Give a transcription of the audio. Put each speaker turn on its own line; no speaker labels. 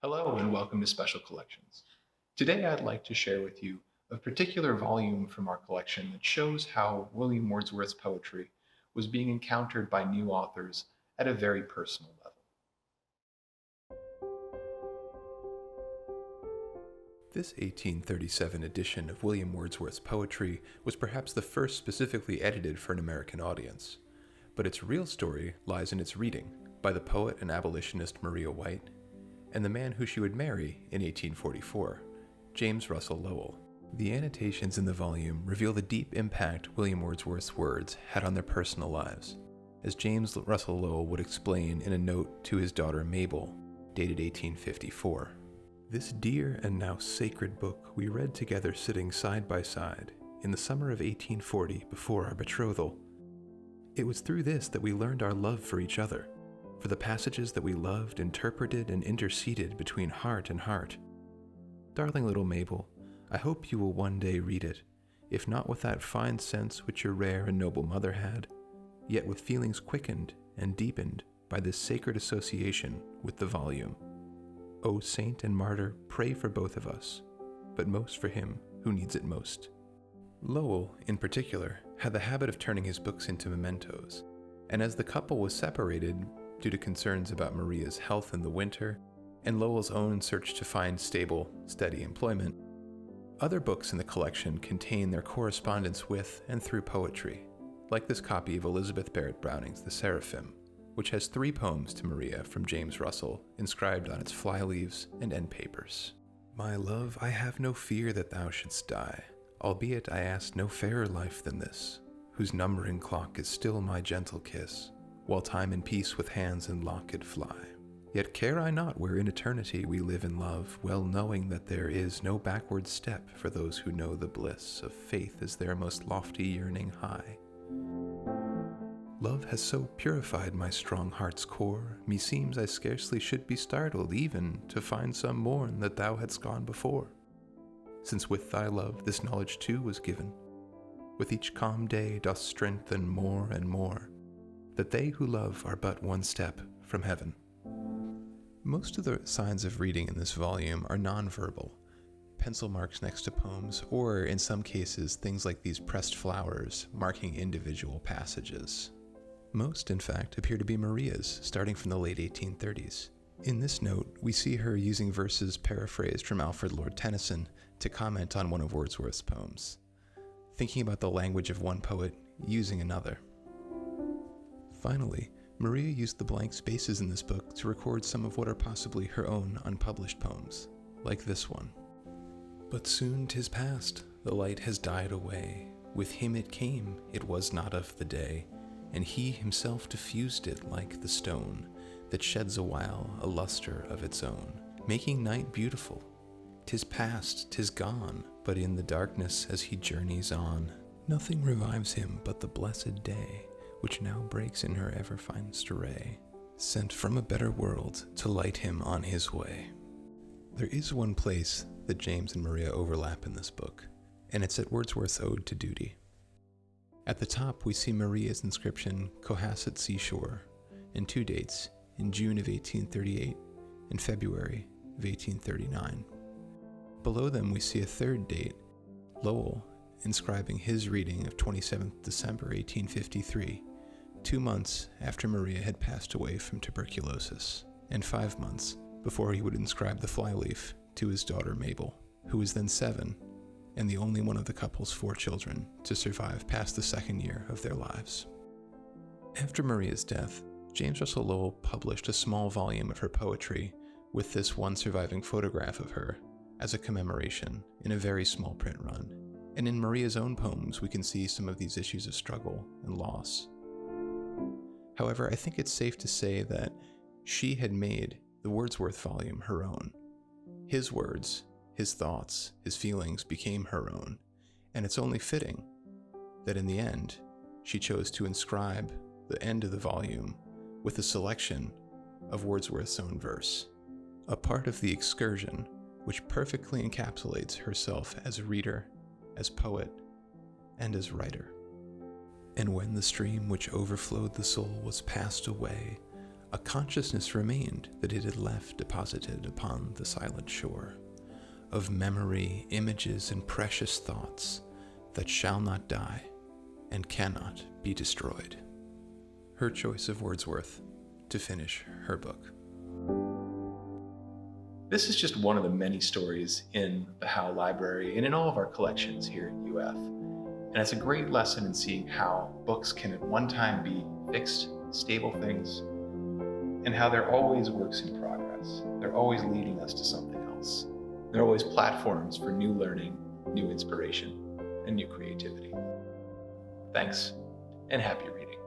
Hello and welcome to Special Collections. Today I'd like to share with you a particular volume from our collection that shows how William Wordsworth's poetry was being encountered by new authors at a very personal level. This 1837 edition of William Wordsworth's poetry was perhaps the first specifically edited for an American audience, but its real story lies in its reading by the poet and abolitionist Maria White and the man who she would marry in 1844, James Russel Lowell. The annotations in the volume reveal the deep impact William Wordsworth's words had on their personal lives, as James Russel Lowell would explain in a note to his daughter Mabel, dated 1854. This dear and now sacred book we read together sitting side by side in the summer of 1840 before our betrothal. It was through this that we learned our love for each other, for the passages that we loved interpreted and interceded between heart and heart. Darling little Mabel, I hope you will one day read it, if not with that fine sense which your rare and noble mother had, yet with feelings quickened and deepened by this sacred association with the volume. O saint and martyr, pray for both of us, but most for him who needs it most. Lowell, in particular, had the habit of turning his books into mementos, and as the couple was separated due to concerns about Maria's health in the winter, and Lowell's own search to find stable, steady employment, other books in the collection contain their correspondence with and through poetry, like this copy of Elizabeth Barrett Browning's The Seraphim, which has 3 poems to Maria from James Russell inscribed on its flyleaves and end papers. My love, I have no fear that thou shouldst die, albeit I ask no fairer life than this, whose numbering clock is still my gentle kiss, while time and peace with hands and locket fly. Yet care I not where in eternity we live in love, well knowing that there is no backward step for those who know the bliss of faith as their most lofty yearning high. Love has so purified my strong heart's core, meseems I scarcely should be startled even to find some morn that thou hadst gone before, since with thy love this knowledge too was given. With each calm day doth strengthen more and more, that they who love are but one step from heaven. Most of the signs of reading in this volume are nonverbal, pencil marks next to poems, or in some cases things like these pressed flowers marking individual passages. Most, in fact, appear to be Maria's, starting from the late 1830s. In this note, we see her using verses paraphrased from Alfred Lord Tennyson to comment on one of Wordsworth's poems, thinking about the language of one poet using another. Finally, Maria used the blank spaces in this book to record some of what are possibly her own unpublished poems, like this one. But soon 'tis past, the light has died away, with him it came, it was not of the day, and he himself diffused it like the stone, that sheds awhile a luster of its own, making night beautiful. 'Tis past, 'tis gone, but in the darkness as he journeys on, nothing revives him but the blessed day, which now breaks in her ever finest ray, sent from a better world to light him on his way. There is one place that James and Maria overlap in this book, and it's at Wordsworth's Ode to Duty. At the top, we see Maria's inscription, Cohasset Seashore, and 2 dates, in June of 1838 and February of 1839. Below them, we see a 3rd date, Lowell, inscribing his reading of 27th December 1853, 2 months after Maria had passed away from tuberculosis, and 5 months before he would inscribe the flyleaf to his daughter Mabel, who was then 7, and the only one of the couple's 4 children to survive past the 2nd year of their lives. After Maria's death, James Russell Lowell published a small volume of her poetry with this one surviving photograph of her as a commemoration in a very small print run. And in Maria's own poems, we can see some of these issues of struggle and loss. However, I think it's safe to say that she had made the Wordsworth volume her own. His words, his thoughts, his feelings became her own, and it's only fitting that in the end, she chose to inscribe the end of the volume with a selection of Wordsworth's own verse, a part of the excursion which perfectly encapsulates herself as reader, as poet, and as writer. And when the stream which overflowed the soul was passed away, a consciousness remained that it had left deposited upon the silent shore, of memory, images, and precious thoughts that shall not die and cannot be destroyed. Her choice of Wordsworth to finish her book.
This is just one of the many stories in the Howe Library and in all of our collections here at UF. And it's a great lesson in seeing how books can at one time be fixed, stable things, and how they're always works in progress. They're always leading us to something else. They're always platforms for new learning, new inspiration, and new creativity. Thanks, and happy reading.